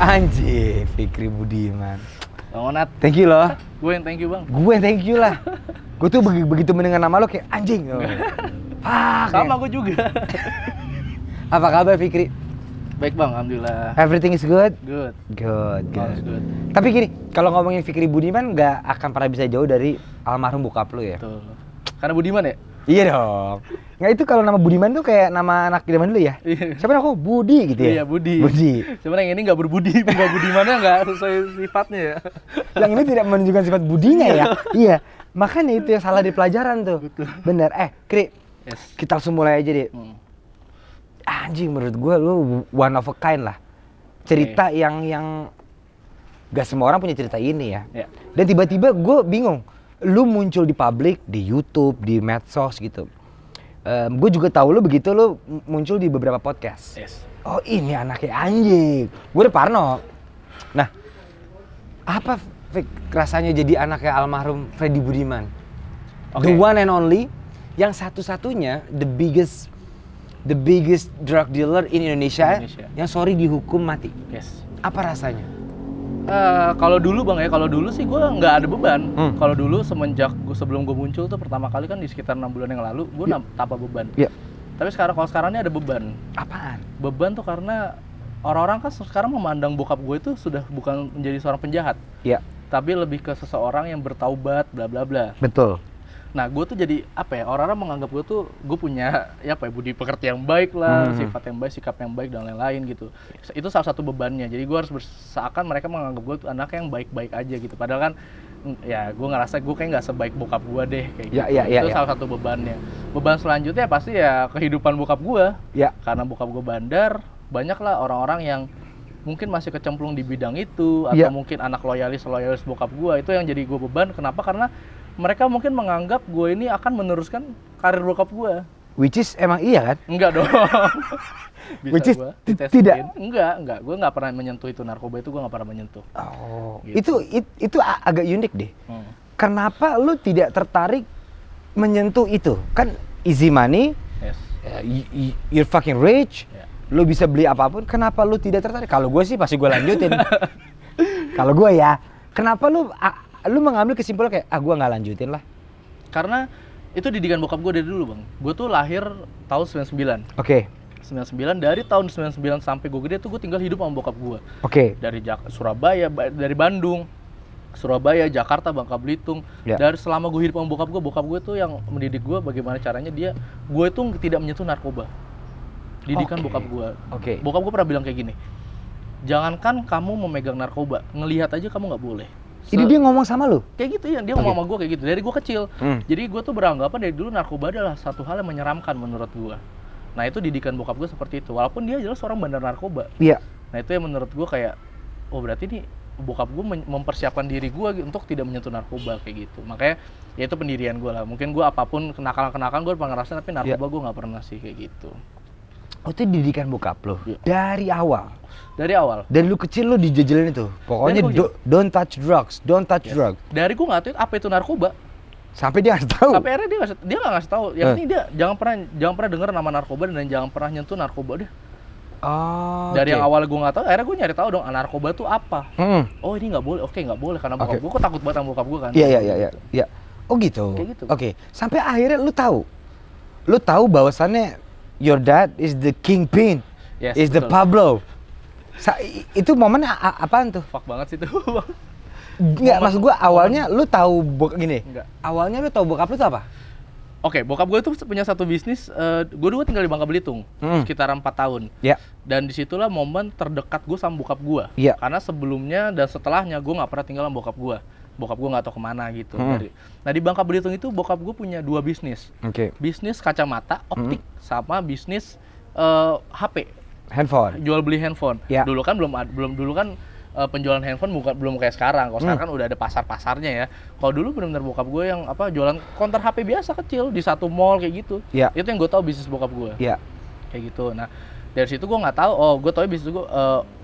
Anjing, Fikri Budiman. Bang Onat. Thank you loh. Gue yang thank you, Bang. Gue thank you lah. Gue tuh begitu mendengar nama lo kayak anjing. Oh. Sama gue juga. Apa kabar Fikri? Baik, Bang, alhamdulillah. Everything is good? Good. Good. Good. Tapi gini, kalau ngomongin Fikri Budiman nggak akan pernah bisa jauh dari almarhum bokap lo ya? Betul. Karena Budiman ya? Iya dong. Nggak, itu kalau nama Budiman tuh kayak nama anak zaman dulu ya? Iya. Siapa aku? Budi gitu ya? Iya, Budi. Cuman yang ini nggak berbudi, nggak budimannya nggak sesuai sifatnya ya. Yang ini tidak menunjukkan sifat budinya ya? Iya. Makanya itu yang salah di pelajaran tuh. Betul. Bener. Kri, Yes. kita langsung mulai aja deh. Anjing, menurut gue lu one of a kind lah. Cerita yang gak semua orang punya cerita ini ya. Ya. Dan tiba-tiba gue bingung. Lu muncul di publik, di YouTube, di medsos gitu. Gue juga tahu lu begitu lu muncul di beberapa podcast. Yes. Oh, ini anaknya anjing. Gue udah parno. Nah, apa rasanya jadi anaknya almarhum Freddy Budiman? Okay. The one and only, yang satu-satunya the biggest drug dealer in Indonesia. Yang sorry dihukum mati. Yes. Apa rasanya? Kalau dulu Bang ya, kalau dulu sih gue nggak ada beban. Kalau dulu sebelum gue muncul tuh pertama kali kan di sekitar 6 bulan yang lalu, gue tanpa beban. Iya. Tapi kalau sekarang ini ada beban. Apaan? Beban tuh karena orang-orang kan sekarang memandang bokap gue itu sudah bukan menjadi seorang penjahat. Iya. Tapi lebih ke seseorang yang bertaubat, bla bla bla. Betul. Nah, gue tuh jadi apa ya? Orang-orang menganggap gue tuh gue punya budi pekerti yang baik lah, sifat yang baik, sikap yang baik dan lain-lain gitu. Itu salah satu bebannya. Jadi gue harus seakan mereka menganggap gue tuh anak yang baik-baik aja gitu. Padahal kan ya gue ngerasa gue kayak nggak sebaik bokap gue deh kayak gitu. Itu salah satu bebannya. Beban selanjutnya pasti ya kehidupan bokap gue. Ya. Karena bokap gue bandar, banyak lah orang-orang yang mungkin masih kecemplung di bidang itu atau mungkin anak loyalis bokap gue. Itu yang jadi gue beban. Kenapa? Karena mereka mungkin menganggap gue ini akan meneruskan karir bokap gue. Which is emang iya kan? Enggak dong. Which is tidak? Enggak. Gue nggak pernah menyentuh itu, narkoba itu gue nggak pernah menyentuh. Oh, gitu. itu agak unik deh. Kenapa lu tidak tertarik menyentuh itu? Kan easy money, yes. You're fucking rich, lu bisa beli apapun. Kenapa lu tidak tertarik? Kalau gue sih pasti gue lanjutin. Kalau gue ya, kenapa lu mengambil kesimpulan kayak gue nggak lanjutin lah? Karena itu didikan bokap gue dari dulu Bang. Gue tuh lahir tahun 99. Oke. 99, dari tahun 99 sampai gue gede tuh gue tinggal hidup sama bokap gue. Oke. Dari Surabaya, dari Bandung, Surabaya, Jakarta, Bangka Belitung. Dari selama gue hidup sama bokap gue tuh yang mendidik gue bagaimana caranya gue itu tidak menyentuh narkoba. Didikan bokap gue. Bokap gue pernah bilang kayak gini, jangankan kamu memegang narkoba, ngelihat aja kamu nggak boleh. Ini dia ngomong sama lu? Kayak gitu ya, dia ngomong sama gue kayak gitu, dari gue kecil. Jadi gue tuh beranggapan dari dulu narkoba adalah satu hal yang menyeramkan menurut gue. Nah itu didikan bokap gue seperti itu, walaupun dia jelas seorang bandar narkoba. Iya. Nah itu yang menurut gue kayak, oh berarti nih bokap gue mempersiapkan diri gue untuk tidak menyentuh narkoba kayak gitu. Makanya ya itu pendirian gue lah, mungkin gue apapun kenakalan gue pernah ngerasain, tapi narkoba gue nggak pernah sih kayak gitu. Oh itu didikan bokap lo? Dari awal? Dari awal. Dan lu kecil lu dijajalin itu? Pokoknya don't touch drugs, don't touch drugs. Dari gue nggak tahu apa itu narkoba. Sampai dia ngasih tahu? Sampai akhirnya dia nggak ngasih tahu. Yang penting dia jangan pernah dengar nama narkoba dan jangan pernah nyentuh narkoba deh. Dari yang awal gue nggak tahu, akhirnya gue nyari tahu dong narkoba tuh apa. Oh ini nggak boleh, nggak boleh karena bokap gue takut banget sama bokap gue kan. Iya. Oh gitu. Kayak gitu. Oke. Sampai akhirnya lu tahu bahwasannya your dad is the kingpin, is the Pablo. Itu momen apaan tuh? Fuck banget sih itu. Enggak, maksud gue awalnya lu tahu gini. Enggak. Awalnya lu tahu bokap lu tuh apa? Oke, bokap gue itu punya satu bisnis. Gue dulu tinggal di Bangka Belitung, sekitar 4 tahun. Iya. Dan disitulah momen terdekat gue sama bokap gue. Iya. Karena sebelumnya dan setelahnya gue nggak pernah tinggal sama bokap gue. Bokap gue nggak tahu kemana gitu. Nah di Bangka Belitung itu bokap gue punya 2 bisnis. Bisnis kacamata optik sama bisnis HP. Handphone. Jual beli handphone. Ya. Dulu kan penjualan handphone belum kayak sekarang. Kalau sekarang kan udah ada pasarnya ya. Kalau dulu benar-benar bokap gue yang jualan konter HP biasa kecil di satu mall kayak gitu. Ya. Itu yang gue tahu bisnis bokap gue. Iya. Kayak gitu. Nah dari situ gue nggak tahu. Oh gue tahu bisnis gue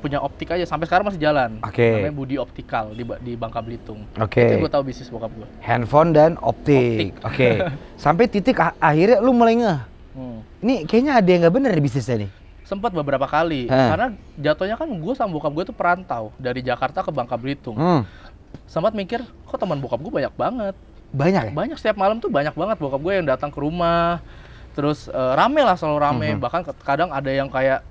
punya optik aja. Sampai sekarang masih jalan. Namanya Budi Optikal di Bangka Belitung. Itu yang gue tahu bisnis bokap gue. Handphone dan optik. Sampai titik akhirnya lu mulai ngeh. Ini kayaknya ada yang nggak bener di bisnisnya nih. Sempat beberapa kali. Karena jatuhnya kan gue sama bokap gue tuh perantau dari Jakarta ke Bangka Belitung. Sempat mikir, kok teman bokap gue banyak banget. Banyak ya? Banyak, setiap malam tuh banyak banget bokap gue yang datang ke rumah. Terus rame lah, selalu rame. Bahkan kadang ada yang kayak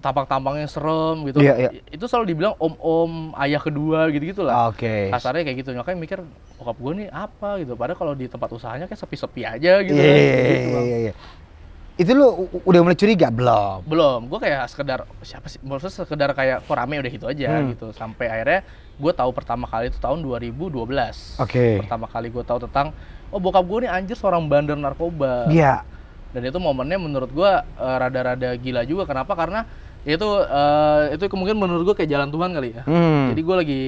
tampang-tampangnya serem gitu. Itu selalu dibilang om-om, ayah kedua gitu-gitu lah. Kasarnya kayak gitu. Makanya mikir, bokap gue nih apa gitu. Padahal kalau di tempat usahanya kayak sepi-sepi aja gitu. Iya. Itu lu udah mulai curiga? Belum? Belum, gue kayak sekedar, siapa sih? Maksudnya sekedar kayak, kok rame udah gitu aja gitu. Sampai akhirnya gue tahu pertama kali itu tahun 2012. Pertama kali gue tahu tentang, oh bokap gue nih anjir seorang bandar narkoba. Iya. Dan itu momennya menurut gue rada-rada gila juga. Kenapa? Karena itu kemungkinan menurut gue kayak jalan Tuhan kali ya. Jadi gue lagi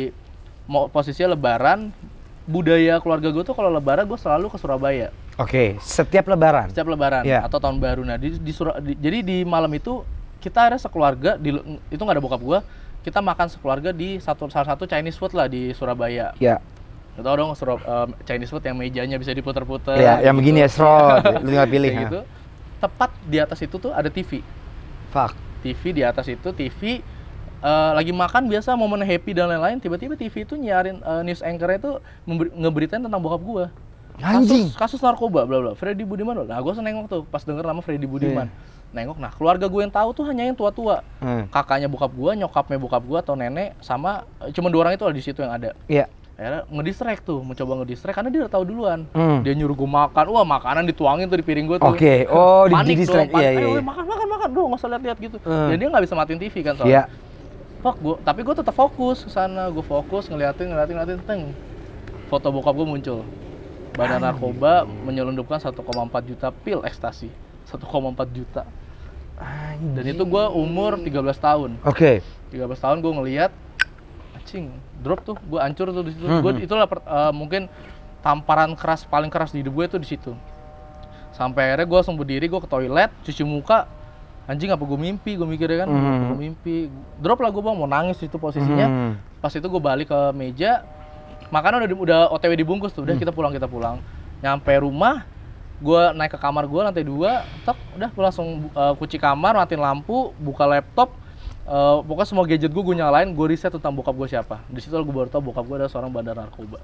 mau posisinya lebaran, budaya keluarga gue tuh kalau lebaran gue selalu ke Surabaya. Setiap lebaran? Setiap lebaran atau tahun baru. Nah jadi di malam itu kita ada sekeluarga, itu nggak ada bokap gue, kita makan sekeluarga di salah satu Chinese food lah di Surabaya. Lu tau dong Chinese food yang mejanya bisa diputer-puter. Yang begini ya, serot, lu tinggal pilih. Gitu. Tepat di atas itu tuh ada TV. TV di atas itu, TV lagi makan biasa momen happy dan lain-lain, tiba-tiba TV itu nyiarin news anchor-nya itu ngeberitain tentang bokap gua. Kasus narkoba bla bla. Freddy Budiman. Nah, gua nengok tuh pas denger nama Freddy Budiman. Nengok, nah keluarga gue yang tahu tuh hanya yang tua-tua. Kakaknya bokap gua, nyokapnya bokap gua atau nenek sama cuma 2 orang itu di situ yang ada. Akhirnya ngedistract tuh, mencoba ngedistract karena dia udah tahu duluan. Dia nyuruh gue makan, wah makanan dituangin tuh di piring gue tuh. Panik dong, ayo makan, dong nggak usah lihat-lihat gitu. Dan dia nggak bisa matiin TV kan soalnya. Fuck gue, tapi gue tetap fokus ke sana, gue fokus ngeliatin, teng. Foto bokap gue muncul. Bandar narkoba menyelundupkan 1,4 juta pil ekstasi. 1,4 juta. Dan itu gue umur 13 tahun. 13 tahun gue ngeliat, drop tuh, gue hancur tuh di situ. Itulah mungkin tamparan paling keras di hidup gue tuh di situ. Sampai akhirnya gue langsung berdiri, gue ke toilet, cuci muka. Anjing apa gue mimpi, gue mikirnya kan, gue mimpi. Drop lah gue bang, mau nangis itu posisinya. Pas itu gue balik ke meja, makanan udah OTW dibungkus tuh, udah kita pulang. Nyampe rumah, gue naik ke kamar gue lantai 2, udah gue langsung kunci kamar, matiin lampu, buka laptop. Pokoknya semua gadget gue nyalain, gue riset tentang bokap gue siapa. Di situ gue baru tau bokap gue adalah seorang bandar narkoba.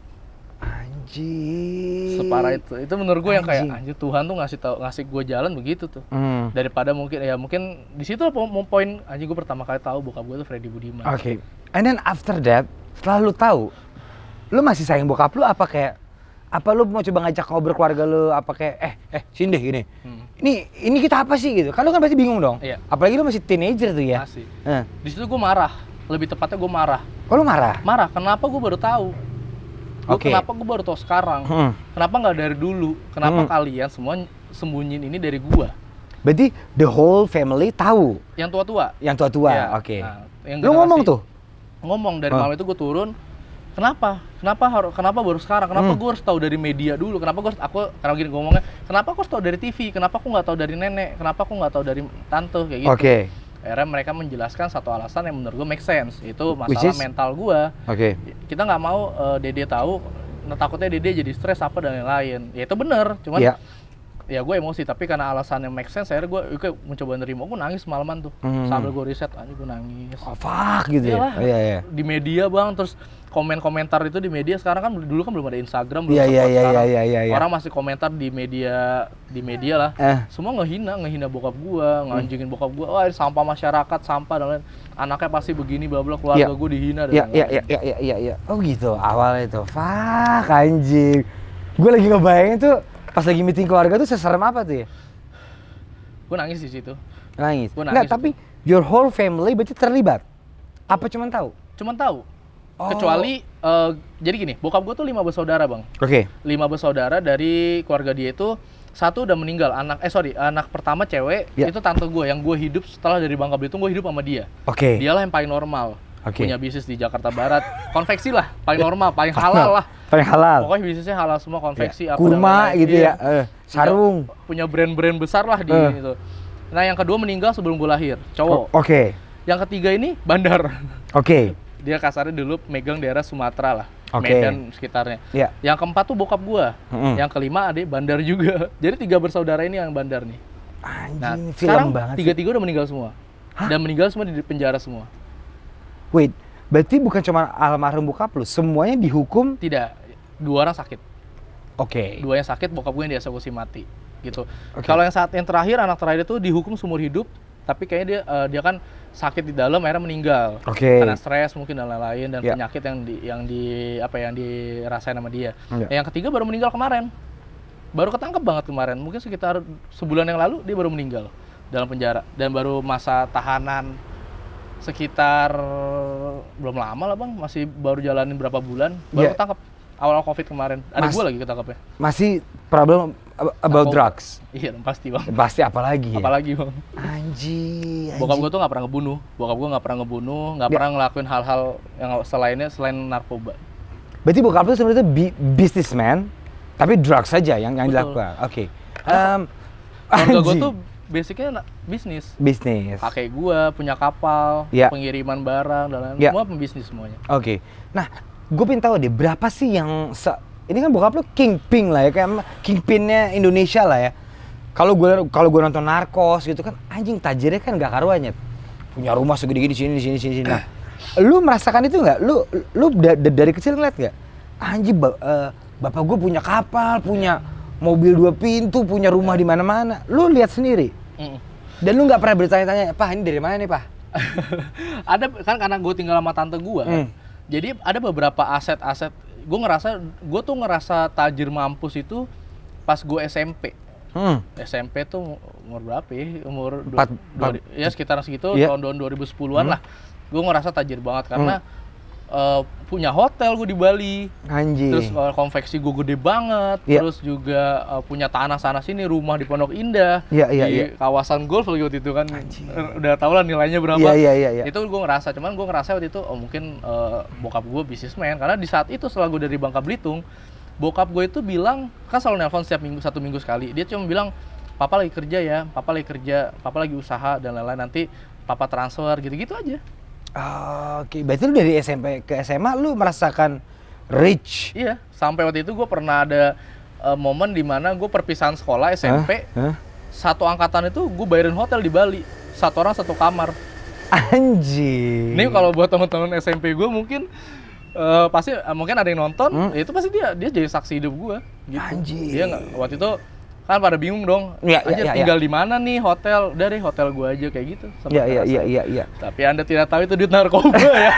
Anjir. Separah itu. Itu menurut gue yang kayak anjir, Tuhan tuh ngasih gue jalan begitu tuh. Daripada mungkin di situ lah poin anjir, gue pertama kali tahu bokap gue tuh Freddy Budiman. And then after that, setelah lu tahu, lu masih sayang bokap lu apa kayak lu mau coba ngajak ngobrol keluarga lu apa kayak sini deh gini. Ini kita apa sih gitu. Kan lu kan pasti bingung dong. Apalagi lu masih teenager tuh ya. Masih. Di situ gue marah. Lebih tepatnya gue marah. Oh, lu marah? Marah. Kenapa gue baru tahu? Kenapa gue baru tahu sekarang? Kenapa nggak dari dulu? Kenapa kalian semua sembunyiin ini dari gue? Berarti the whole family tahu? Yang tua-tua. Yang tua-tua, ya. Nah, lu ngomong tuh? Ngomong dari malam itu gue turun. Kenapa baru sekarang? Kenapa gue harus tahu dari media dulu? Kenapa karena gini gue ngomongnya, kenapa aku harus tahu dari TV? Kenapa aku nggak tahu dari nenek? Kenapa aku nggak tahu dari tante kayak gitu? Akhirnya mereka menjelaskan satu alasan yang menurut gue make sense. Itu masalah mental gue. Kita nggak mau Dede tahu, takutnya Dede jadi stres apa dan lain-lain. Ya itu bener, cuman ya gue emosi. Tapi karena alasan yang make sense, akhirnya gue mencoba nerima. Gue nangis malaman tuh, sambil gue riset, aja gue nangis. Fuck gitu ya? Di media bang, terus komentar itu di media. Sekarang kan dulu kan belum ada Instagram, belum orang masih komentar di media lah. Semua ngehina bokap gua, nganjingin bokap gua. Wah, sampah masyarakat, sampah dan lain. Anaknya pasti begini, bla bla, keluarga gua dihina dan Iya. Oh gitu awalnya itu. Fuck anjing. Gue lagi ngebayangin tuh pas lagi meeting keluarga tuh seserem apa tuh ya? Gue nangis di situ. Nangis. Nggak, tapi your whole family berarti terlibat? Apa cuman tahu? Cuman tahu. Kecuali jadi gini, bokap gue tuh 5 bersaudara bang. 5 bersaudara dari keluarga dia itu 1 udah meninggal, anak pertama cewek, itu tante gue yang gue hidup setelah dari Bangka Belitung, gue hidup sama dia. Dialah yang paling normal, punya bisnis di Jakarta Barat, konveksi lah, paling normal, paling halal lah. Paling halal. Pokoknya bisnisnya halal semua, konveksi apa kurma gitu ya, sarung. Punya brand-brand besar lah di itu. Nah yang kedua meninggal sebelum gue lahir, cowok. Yang ketiga ini bandar. Dia kasarnya dulu megang daerah Sumatera lah, Medan sekitarnya. Yang keempat tuh bokap gua. Yang kelima adik bandar juga. Jadi 3 bersaudara ini yang bandar nih. Anjing, film sekarang banget tiga-tiga udah meninggal semua. Hah? Dan meninggal semua di penjara semua. Wait, berarti bukan cuma almarhum bokap lu, semuanya dihukum? Tidak, 2 orang sakit. Oke. 2 yang sakit, bokap gue yang dieksekusi mati. Gitu. Kalau yang terakhir, anak terakhir itu dihukum seumur hidup, tapi kayaknya dia kan sakit di dalam, akhirnya meninggal. Karena stres mungkin dan lain-lain, dan penyakit yang dirasain sama dia. Yang ketiga baru meninggal kemarin. Baru ketangkep banget kemarin, mungkin sekitar sebulan yang lalu dia baru meninggal dalam penjara. Dan baru masa tahanan sekitar belum lama lah bang, masih baru jalanin berapa bulan, baru ketangkep awal Covid kemarin. Ada gue lagi ketangkepnya. Masih problem about drugs? Iya pasti bang. Pasti apalagi ya? Apalagi bang. Anjing. Bokap gue tuh nggak pernah ngebunuh, nggak pernah ngelakuin hal-hal yang selain narkoba. Berarti bokap lu sebenarnya businessman, tapi drugs saja yang dilakukan. Oke. Keluarga gue tuh basicnya bisnis. Kakek gue punya kapal, pengiriman barang dan lain-lain, semua pembisnis semuanya. Oke. Nah, gue pengen tahu deh berapa sih yang ini kan bokap lu kingpin lah ya, kayak kingpinnya Indonesia lah ya. Kalau gue nonton Narcos gitu kan, anjing tajirnya kan nggak karuannya. Punya rumah segede di sini. Nah, lu merasakan itu nggak? Lu dari kecil ngeliat nggak? Anjing, bapak gue punya kapal, punya mobil 2 pintu, punya rumah di mana-mana. Lu lihat sendiri. Dan lu nggak pernah bertanya-tanya, "Pak, ini dari mana nih, Pak?" Ada kan, karena gue tinggal sama tante gue. Jadi ada beberapa aset-aset. Gue tuh ngerasa tajir mampus itu pas gue SMP. SMP tuh umur berapa ya? Umur ya sekitar segitu, tahun 2010-an lah. Gue ngerasa tajir banget karena punya hotel gue di Bali. Anjir. Terus konveksi gue gede banget. Terus juga punya tanah sana sini, rumah di Pondok Indah, di kawasan golf lagi waktu itu kan. Udah tau lah nilainya berapa. Itu gue ngerasa, cuman gue ngerasa waktu itu mungkin bokap gue bisnismen, karena di saat itu setelah gue dari Bangka Belitung, bokap gue itu bilang, kan selalu nelpon setiap minggu, 1 minggu sekali. Dia cuma bilang, "Papa lagi kerja ya, papa lagi usaha dan lain-lain, nanti papa transfer," gitu-gitu aja. Oke, berarti lu dari SMP ke SMA lu merasakan rich? Iya, sampai waktu itu gue pernah ada momen dimana gue perpisahan sekolah SMP, satu angkatan itu gue bayarin hotel di Bali, 1 orang 1 kamar. Anjing. Ini kalau buat teman-teman SMP gue mungkin pasti mungkin ada yang nonton, itu pasti dia jadi saksi hidup gue. Gitu. Anjing. Dia waktu itu kan pada bingung dong, tinggal di mana nih hotel, udah deh hotel gue aja kayak gitu. Iya. Tapi Anda tidak tahu itu duit narkoba ya.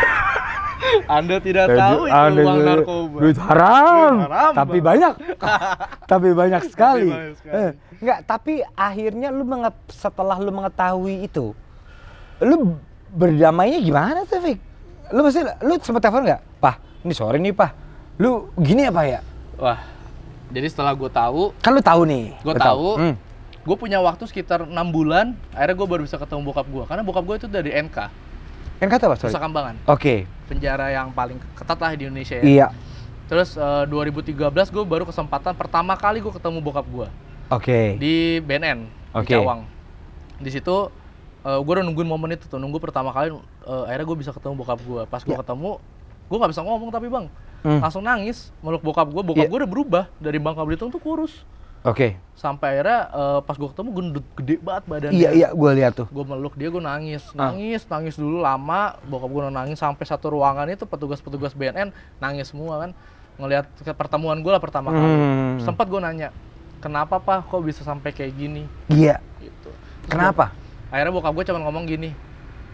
Anda tidak tahu itu uang narkoba. Duit haram. Tapi banyak. Tapi banyak sekali. Enggak, tapi akhirnya setelah lu mengetahui itu, lu berdamainya gimana tuh, Fik? Lu sempet telepon nggak? "Pak, ini sore nih, Pak. Lu gini apa ya?" Wah. Jadi setelah gue tahu, kan lu tahu nih. Gue tahu. Gue punya waktu sekitar 6 bulan. Akhirnya gue baru bisa ketemu bokap gue, karena bokap gue itu dari NK. NK itu apa? Nusa Kambangan. Oke. Penjara yang paling ketat lah di Indonesia ya. Iya. Terus 2013 gue baru kesempatan pertama kali gue ketemu bokap gue. Oke. Di BNN, di Cawang. Di situ gue udah nungguin momen itu tuh, nunggu pertama kali. Akhirnya gue bisa ketemu bokap gue. Pas gue ketemu, gue nggak bisa ngomong tapi bang. Langsung nangis meluk bokap gue. Bokap gue udah berubah dari Bangka Belitung tuh kurus. Oke. Sampai akhirnya pas gue ketemu gendut, gede banget badannya. Iya, gue lihat tuh. Gue meluk dia, gue nangis dulu lama. Bokap gue nangis sampai satu ruangan itu petugas-petugas BNN nangis semua kan. Ngelihat pertemuan gue lah pertama kali. Sempat gue nanya, "Kenapa Pak kok bisa sampai kayak gini?" Iya. Gitu. Kenapa? Akhirnya bokap gue cuma ngomong gini,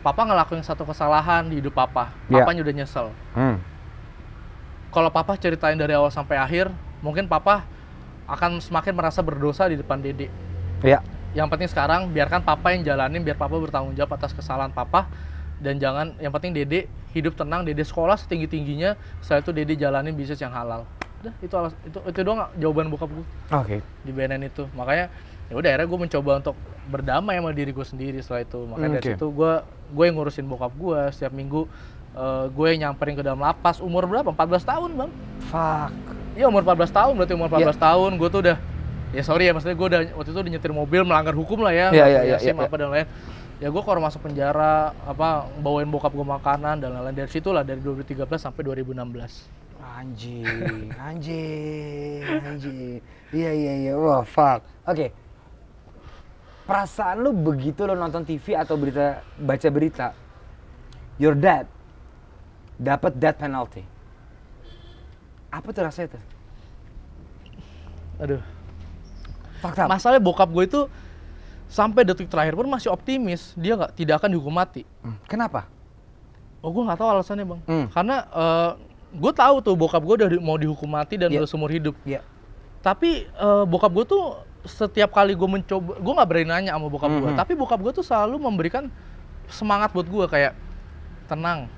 "Papa ngelakuin satu kesalahan di hidup Papa. Papanya udah nyesel. Kalau Papa ceritain dari awal sampai akhir, mungkin Papa akan semakin merasa berdosa di depan Dede. Iya. Yang penting sekarang biarkan Papa yang jalanin, biar Papa bertanggung jawab atas kesalahan Papa. Dan jangan, yang penting Dede hidup tenang, Dede sekolah setinggi-tingginya, setelah itu Dede jalanin bisnis yang halal." Udah, itu doang jawaban bokap gue. Oke. Di BNN itu. Makanya ya udah akhirnya gue mencoba untuk berdamai sama diri gue sendiri setelah itu. Makanya dari situ gue yang ngurusin bokap gue setiap minggu. Gue yang nyamperin ke dalam lapas. Umur berapa? 14 tahun bang. Fuck. Iya umur 14 tahun, berarti umur 14 tahun gue tuh udah, ya sorry ya maksudnya gue udah waktu itu udah nyetir mobil melanggar hukum lah ya. SIM apa dan lain. Ya gue kalau masuk penjara, bawain bokap gue makanan dan lain-lain. Dari situ lah, dari 2013 sampai 2016. Anjing. Iya. Wah, fuck. Oke. perasaan lu begitu lo nonton TV atau baca berita, your dad dapat death penalty. Apa tuh rasanya tuh? Aduh. Fakta. Masalahnya bokap gue itu sampai detik terakhir pun masih optimis dia tidak akan dihukum mati. Kenapa? Oh, gue nggak tahu alasannya, Bang. Karena gue tahu tuh bokap gue udah mau dihukum mati dan udah seumur hidup. Tapi bokap gue tuh setiap kali gue mencoba, gue nggak berani nanya sama bokap gue. Tapi bokap gue tuh selalu memberikan semangat buat gue kayak tenang.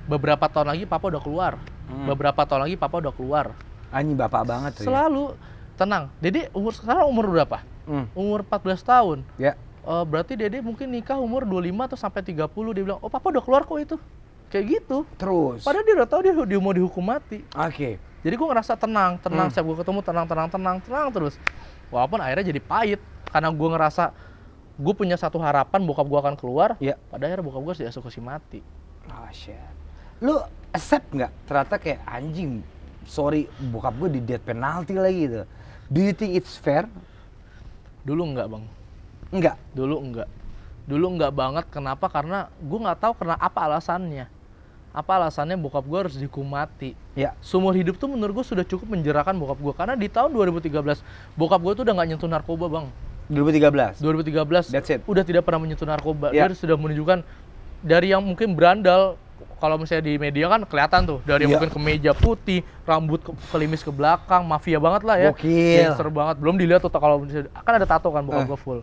Beberapa tahun lagi papa udah keluar. Beberapa tahun lagi papa udah keluar. Anjing bapak banget tuh. Selalu tenang. Dede sekarang umur berapa? Umur 14 tahun. Berarti Dede mungkin nikah umur 25 atau sampai 30. Dia bilang, oh papa udah keluar kok itu. Kayak gitu. Terus? Padahal dia udah tahu dia mau dihukum mati. Oke. Jadi gue ngerasa tenang. Setiap gue ketemu tenang terus. Walaupun akhirnya jadi pahit. Karena gue ngerasa gue punya satu harapan bokap gue akan keluar. Pada akhirnya bokap gue dieksekusi mati. Oh shit. Lu accept nggak? Ternyata kayak anjing. Sorry, bokap gue di death penalty lagi gitu. Do you think it's fair? Dulu enggak, Bang. Enggak? Dulu enggak banget. Kenapa? Karena gue nggak tahu apa alasannya. Apa alasannya bokap gue harus dihukum mati. Seumur hidup tuh menurut gue sudah cukup menjerakan bokap gue. Karena di tahun 2013, bokap gue tuh udah nggak nyentuh narkoba, Bang. 2013? 2013. That's it? Udah tidak pernah menyentuh narkoba. Dia sudah menunjukkan dari yang mungkin berandal. Kalau misalnya di media kan kelihatan tuh dari yang mungkin kemeja putih, rambut kelimis ke belakang, mafia banget lah ya. Gangster banget. Belum dilihat tuh kalau misalnya kan ada tato kan bokap gue full.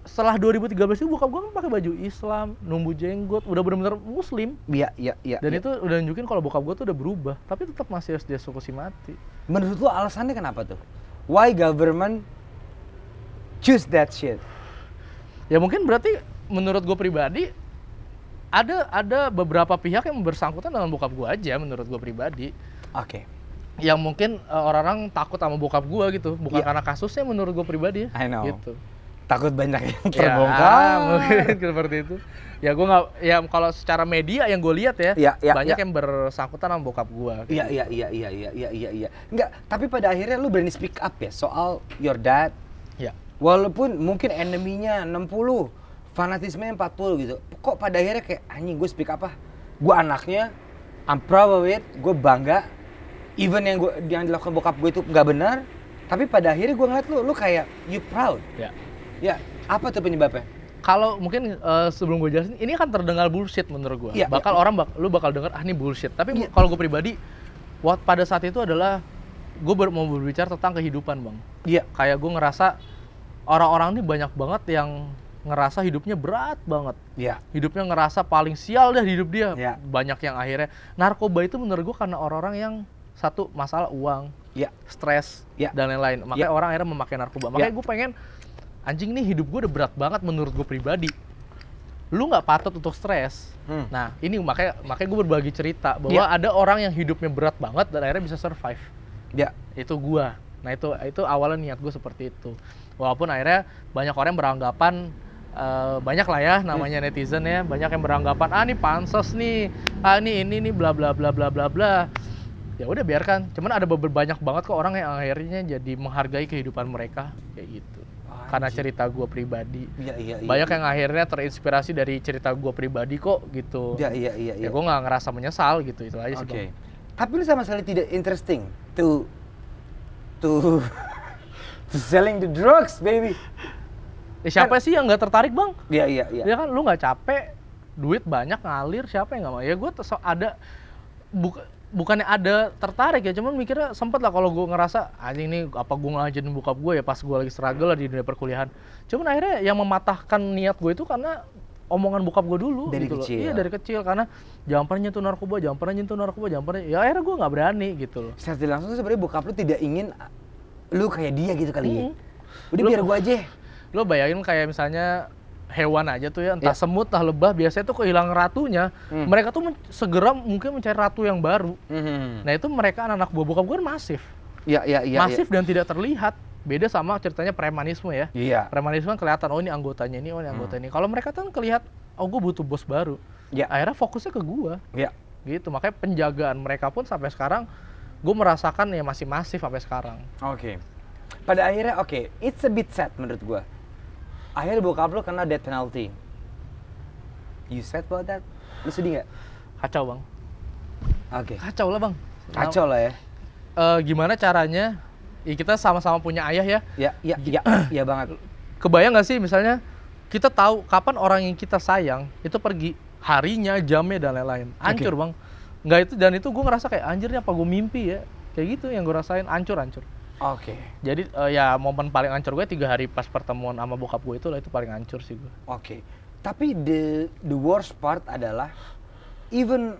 Setelah 2013 itu bokap gue kan pakai baju Islam, numbu jenggot, udah benar-benar muslim. Iya. Dan itu udah nunjukin kalau bokap gue tuh udah berubah, tapi tetap masih harus dieksekusi mati. Menurut lu alasannya kenapa tuh? Why government choose that shit? Ya mungkin berarti menurut gue pribadi ada beberapa pihak yang bersangkutan dengan bokap gue aja menurut gue pribadi. Oke. Yang mungkin orang-orang takut sama bokap gue gitu, bukan karena kasusnya menurut gue pribadi. I know. Gitu. Takut banyak yang terbongkar. Mungkin seperti itu. Ya gue nggak, ya kalau secara media yang gue lihat ya, banyak yang bersangkutan sama bokap gue. Iya. Enggak, tapi pada akhirnya lu berani speak up ya soal your dad. Walaupun mungkin enemy-nya 60. Fanatismenya 40 gitu. Kok pada akhirnya kayak anjing gue speak apa? Gue anaknya, I'm proud of it, gue bangga. Even yang dilakukan bokap gue itu nggak benar, tapi pada akhirnya gue ngeliat lu kayak you proud. Ya, apa tuh penyebabnya? Kalau mungkin sebelum gue jelasin, ini kan terdengar bullshit menurut gue. Lu bakal dengar ini bullshit. Tapi kalau gue pribadi, pada saat itu adalah gue mau berbicara tentang kehidupan, Bang. Kayak gue ngerasa orang-orang ini banyak banget yang ngerasa hidupnya berat banget. Hidupnya ngerasa paling sial deh hidup dia. Banyak yang akhirnya narkoba itu menurut gue karena orang-orang yang satu masalah uang, stres dan lain-lain. Makanya orang akhirnya memakai narkoba. Makanya gue pengen anjing nih hidup gue udah berat banget menurut gue pribadi. Lu nggak patut untuk stres. Nah ini makanya gue berbagi cerita bahwa ada orang yang hidupnya berat banget dan akhirnya bisa survive. Itu gue. Nah itu awalnya niat gue seperti itu. Walaupun akhirnya banyak orang yang beranggapan banyak lah ya namanya netizen ya, banyak yang beranggapan ini pansos nih, ini nih bla bla bla bla bla bla. Ya udah biarkan. Cuman ada banyak banget kok orang yang akhirnya jadi menghargai kehidupan mereka kayak gitu. Karena cerita gue pribadi. Banyak yang akhirnya terinspirasi dari cerita gue pribadi kok gitu. Ya gue nggak ngerasa menyesal gitu, itu aja sih. Bang. Tapi lu sama sekali tidak interesting to selling the drugs, baby. Siapa sih yang nggak tertarik, Bang? Iya. Ya kan lu nggak capek, duit banyak ngalir, siapa yang nggak mau? Ya gue bukannya ada tertarik ya, cuman mikirnya sempet lah kalau gue ngerasa anjing ini apa gue ngajarin bokap gue ya pas gue lagi struggle lah di dunia perkuliahan. Cuman akhirnya yang mematahkan niat gue itu karena omongan bokap gue dulu dari gitu kecil. Iya dari kecil, karena jangan pernah nyentuh narkoba, ya akhirnya gue nggak berani gitu loh. Secara langsung sebenarnya bokap lu tidak ingin lu kayak dia gitu kali ya. Udah biar gue aja. Lo bayangin kayak misalnya hewan aja tuh ya, entah semut, entah lebah, biasanya tuh kehilangan ratunya, mereka tuh segera mungkin mencari ratu yang baru. Nah itu mereka anak buah bokap gue masif. Masif dan tidak terlihat. Beda sama ceritanya premanisme ya. Premanisme kan kelihatan, oh ini anggotanya ini, oh ini anggota ini. Kalau mereka tuh kan kelihatan, oh gue butuh bos baru. Akhirnya fokusnya ke gue. Gitu, makanya penjagaan mereka pun sampai sekarang, gue merasakan ya masih masif sampai sekarang. Pada akhirnya it's a bit sad menurut gue. akhirnya bokap lu kena death penalty. You sad about that? Lu sedih nggak? Kacau bang. Oke. Kacau lah bang. Kacau lah ya. Gimana caranya? Ya kita sama-sama punya ayah ya. Iya banget. Kebayang nggak sih misalnya kita tahu kapan orang yang kita sayang itu pergi, harinya, jamnya dan lain-lain. Hancur bang. Nggak itu, dan itu gue ngerasa kayak anjirnya apa gue mimpi ya. Kayak gitu yang gue rasain, hancur. Oke. Jadi ya momen paling hancur gue 3 hari pas pertemuan sama bokap gue itu paling hancur sih gue. Oke. Tapi the worst part adalah even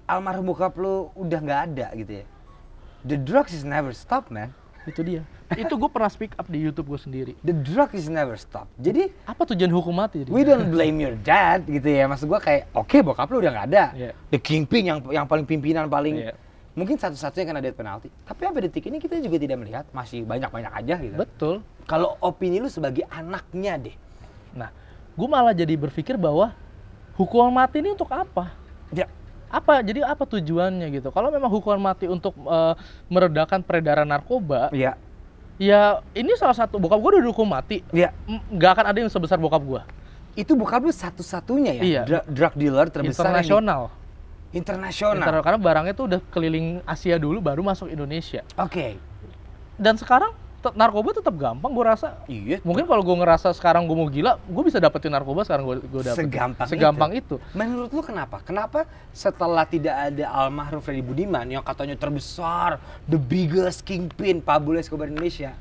almarhum bokap lu udah nggak ada gitu ya. The drugs is never stop, man. Itu dia. Itu gue pernah speak up di YouTube gue sendiri. The drug is never stop. Jadi apa tujuan hukum mati? We don't blame your dad gitu ya. Maksud gue kayak oke, bokap lu udah nggak ada. Yeah. The kingpin yang paling pimpinan paling mungkin satu-satunya kena death penalty. Tapi sampai detik ini kita juga tidak melihat, masih banyak-banyak aja gitu. Betul. Kalau opini lu sebagai anaknya deh. Nah, gue malah jadi berpikir bahwa hukuman mati ini untuk apa? Ya. Jadi apa tujuannya gitu? Kalau memang hukuman mati untuk meredakan peredaran narkoba, ya ini salah satu, bokap gue udah dihukum mati. Iya. Nggak akan ada yang sebesar bokap gue. Itu bokap lu satu-satunya ya? Iya. Drug dealer terbesar internasional. Karena barangnya tuh udah keliling Asia dulu baru masuk Indonesia. Oke. Dan sekarang narkoba tetap gampang, gue rasa. Iya. Mungkin kalau gue ngerasa sekarang gue mau gila, gue bisa dapetin narkoba sekarang gue dapetin. Segampang itu. Menurut lu kenapa? Kenapa setelah tidak ada almarhum Freddy Budiman yang katanya terbesar, the biggest kingpin Pablo Escobar Indonesia,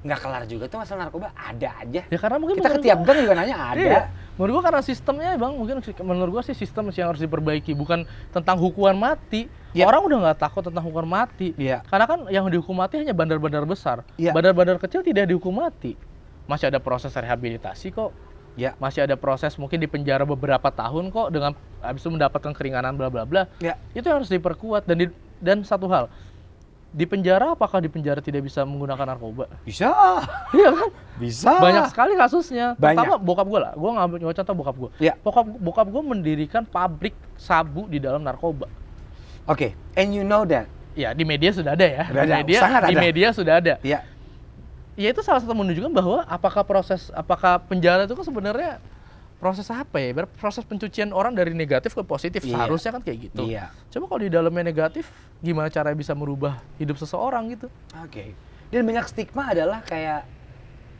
nggak kelar juga tuh masalah narkoba? Ada aja. Ya karena mungkin kita ke tiap gang juga nanya ada. Iya. Menurut gue karena sistemnya bang, mungkin menurut gue sih sistem yang harus diperbaiki, bukan tentang hukuman mati. Ya. Orang udah nggak takut tentang hukuman mati. Ya. Karena kan yang dihukum mati hanya bandar-bandar besar. Ya. Bandar-bandar kecil tidak dihukum mati. Masih ada proses rehabilitasi kok. Ya. Masih ada proses mungkin di penjara beberapa tahun kok dengan habis itu mendapatkan keringanan bla bla bla. Ya. Itu yang harus diperkuat dan satu hal. Di penjara, apakah di penjara tidak bisa menggunakan narkoba? Bisa. Iya kan? Bisa. Banyak sekali kasusnya. Banyak. Pertama bokap gue lah. Gue ngambil contoh bokap gue. Ya. Bokap gue mendirikan pabrik sabu di dalam narkoba. Oke, and you know that? Ya, di media sudah ada ya. Di media sudah ada. Ya. Ya itu salah satu menunjukkan bahwa apakah penjara itu kan sebenarnya proses apa ya? Proses pencucian orang dari negatif ke positif. Seharusnya kan kayak gitu. Iya. Coba kalau di dalamnya negatif, gimana cara bisa merubah hidup seseorang gitu? Oke. Dan banyak stigma adalah kayak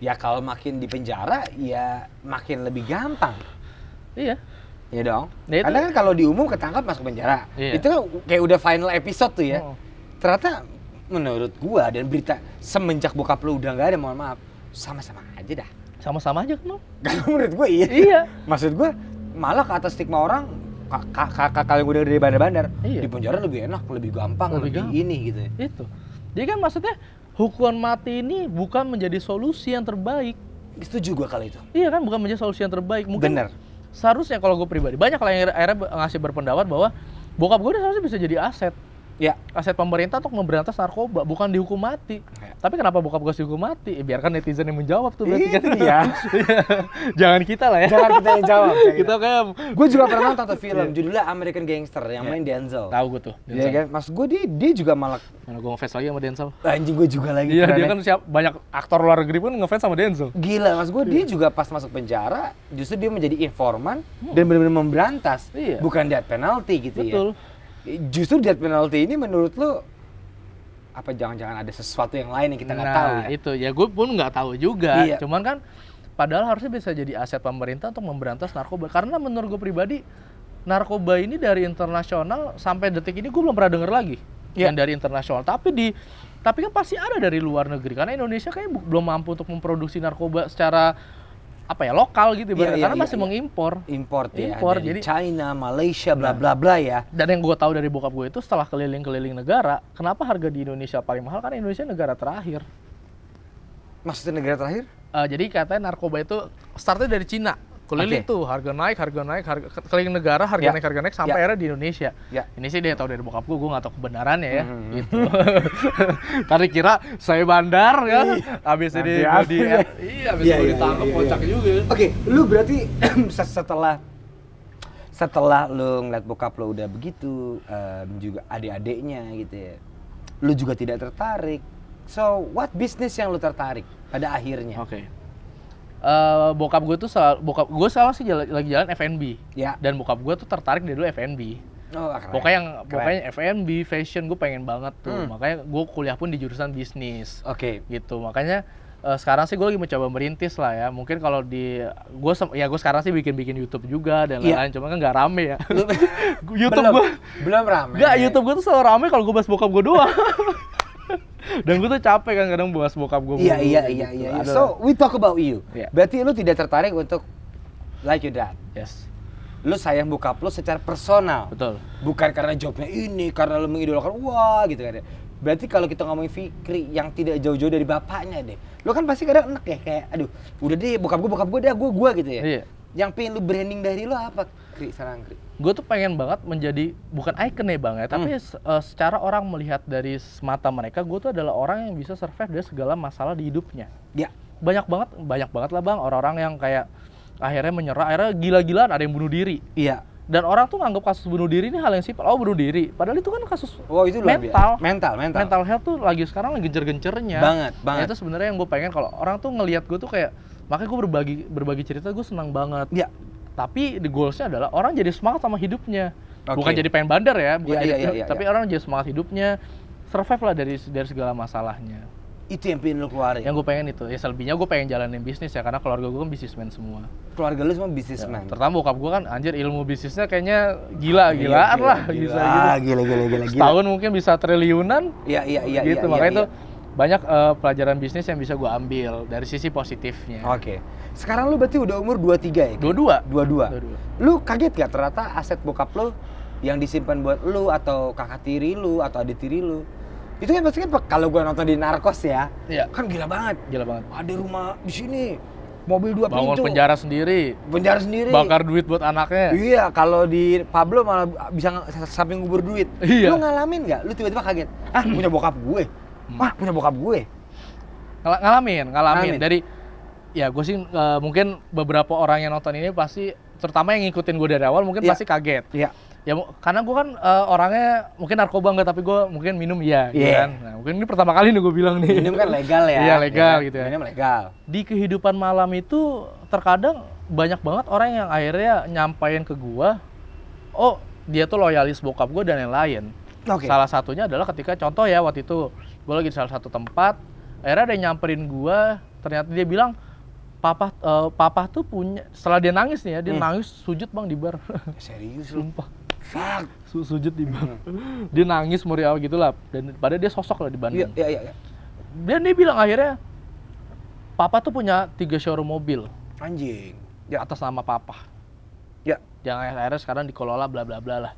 ya kalau makin di penjara ya makin lebih gampang. Iya. Iya dong. Nah, karena kan kalau diumum ketangkap masuk penjara. Iya. Itu kan kayak udah final episode tuh ya. Ternyata menurut gua dan berita semenjak bokap lu udah nggak ada, mohon maaf, sama-sama aja dah. Sama-sama aja kan? Kalau menurut gua iya. Maksud gua malah ke atas stigma orang kakak yang udah dari bandar-bandar di penjara lebih enak, lebih gampang, lebih ini gitu ya. Itu. Jadi kan maksudnya hukuman mati ini bukan menjadi solusi yang terbaik. Setuju gua kalau itu. Iya kan, bukan menjadi solusi yang terbaik. Mungkin bener. Seharusnya kalau gue pribadi, banyak lah yang akhirnya ngasih berpendapat bahwa bokap gue seharusnya bisa jadi aset. Ya, aset pemerintah untuk memberantas narkoba, bukan dihukum mati. Ya. Tapi kenapa bokap gue dihukum mati? Biarkan netizen yang menjawab tuh berarti kan. Iya. Jangan kita lah ya. Jangan kita yang jawab. Kita kayak gue juga pernah nonton film judulnya American Gangster yang main Denzel. Tahu gue tuh. Iya kan? Mas gue dia juga malah gue ngefans lagi sama Denzel. Anjing gue juga lagi. Iya, dia kan banyak aktor luar negeri pun ngefans sama Denzel. Gila, mas gue dia juga pas masuk penjara justru dia menjadi informan dan benar-benar memberantas. Bukan death penalty gitu ya. Betul. Justru death penalty ini menurut lo apa jangan-jangan ada sesuatu yang lain yang kita nggak tahu ya? Itu ya gue pun nggak tahu juga. Cuman kan padahal harusnya bisa jadi aset pemerintah untuk memberantas narkoba. Karena menurut gue pribadi narkoba ini dari internasional sampai detik ini gue belum pernah denger lagi yang dari internasional. Tapi kan pasti ada dari luar negeri karena Indonesia kayaknya belum mampu untuk memproduksi narkoba secara lokal gitu karena masih mengimpor. Impor jadi China, Malaysia, bla bla bla ya. Dan yang gue tahu dari bokap gue itu setelah keliling-keliling negara, kenapa harga di Indonesia paling mahal? Karena Indonesia negara terakhir. Maksudnya negara terakhir? Jadi katanya narkoba itu startnya dari Cina. Keliling tuh harga naik, keliling negara harga naik sampai akhirnya di Indonesia. Ini sih dia tahu dari bokap gue nggak tahu kebenarannya ya. Gitu. Tadi kira saya bandar ya, habis ini habis itu ditangkap kocak juga. Oke, lu berarti setelah lu ngeliat bokap lu udah begitu, juga adik-adiknya gitu ya, lu juga tidak tertarik. So, what business yang lu tertarik pada akhirnya? Oke. Bokap gue tuh gue salah sih lagi jalan F&B. Ya. Dan bokap gue tuh tertarik dari dulu F&B. Oh, pokoknya F&B, fashion gue pengen banget tuh. Makanya gue kuliah pun di jurusan bisnis. Oke. Gitu. Makanya sekarang sih gue lagi mencoba merintis lah ya. Mungkin kalau gue sekarang sih bikin YouTube juga dan lain-lain. Cuma kan nggak rame ya. YouTube gue belum rame. Nggak, YouTube gue tuh selalu rame kalau gue bahas bokap gue doang. Dan gue tuh capek kan kadang bahas bokap gue. Iya. So we talk about you. Berarti lu tidak tertarik untuk like your dad. Yes. Lu sayang bokap lu secara personal. Betul. Bukan karena jobnya ini, karena lu mengidolakan wah gitu kan. Berarti kalau kita ngomongin Fikri yang tidak jauh-jauh dari bapaknya deh. Lu kan pasti kadang enek ya kayak aduh, udah deh bokap gue dah, gue gitu ya. Iya. Yang pengen lu branding dari lu apa, Kri? Sarang Kri? Gue tuh pengen banget menjadi bukan icon ya Bang ya, tapi secara orang melihat dari mata mereka, gue tuh adalah orang yang bisa survive dari segala masalah di hidupnya. Ya. Banyak banget lah Bang orang-orang yang kayak akhirnya menyerah, akhirnya gila-gilaan ada yang bunuh diri. Iya. Dan orang tuh nganggap kasus bunuh diri ini hal yang simpel. Oh, bunuh diri. Padahal itu kan kasus itu mental. Mental health tuh lagi sekarang lagi gencer-gencernya. Banget. Nah, itu sebenarnya yang gue pengen kalau orang tuh ngelihat gue tuh kayak, makanya gue berbagi cerita gue senang banget. Iya. Tapi the goals-nya adalah orang jadi semangat sama hidupnya. Bukan jadi pengen bandar ya, tapi orang jadi semangat hidupnya, survive lah dari segala masalahnya. Itu yang pengen lu keluarin? Yang gue pengen itu. Ya selebihnya gue pengen jalanin bisnis ya, karena keluarga gue kan bisnismen semua. Keluarga lu semua bisnismen? Ya, terutama bokap gue kan anjir ilmu bisnisnya kayaknya gila-gilaan lah. Gila. Setahun mungkin bisa triliunan. Iya. Gitu, makanya itu banyak pelajaran bisnis yang bisa gue ambil dari sisi positifnya. Oke. Sekarang lu berarti udah umur 23 ya? 22. Lu kaget gak ternyata aset bokap lu yang disimpan buat lu atau kakak tiri lu atau adik tiri lu? Itu kan pasti kan kalau gua nonton di Narcos ya, kan gila banget. Ada rumah di sini, mobil 2 pintu. Bangun penjara sendiri. Bakar duit buat anaknya. Iya, kalau di Pablo malah bisa samping ngubur duit. Iya. Lu ngalamin nggak? Lu tiba-tiba kaget, punya bokap gue. Punya bokap gue. Ngalamin. Dari ya gue sih mungkin beberapa orang yang nonton ini pasti, terutama yang ngikutin gue dari awal mungkin pasti kaget. Iya. Ya karena gue kan orangnya mungkin narkoba enggak, tapi gue mungkin minum gitu kan. Nah, mungkin ini pertama kali nih gue bilang nih. Minum kan legal ya. Iya legal gitu ya. Minum legal. Di kehidupan malam itu terkadang banyak banget orang yang akhirnya nyampain ke gue, oh dia tuh loyalis bokap gue dan yang lain. Salah satunya adalah ketika contoh ya waktu itu gue lagi di salah satu tempat, akhirnya ada yang nyamperin gue, ternyata dia bilang papa tuh punya, setelah dia nangis nih ya, dia nangis sujud Bang di bar. Serius? Sumpah. Sujud di bar. Dia nangis meriah gitu lah, dan padahal dia sosok lah di Bandung. Iya. Dan dia bilang akhirnya, papa tuh punya 3 showroom mobil. Anjing. Atas nama papa. Ya. Yang akhirnya sekarang dikelola bla bla bla lah.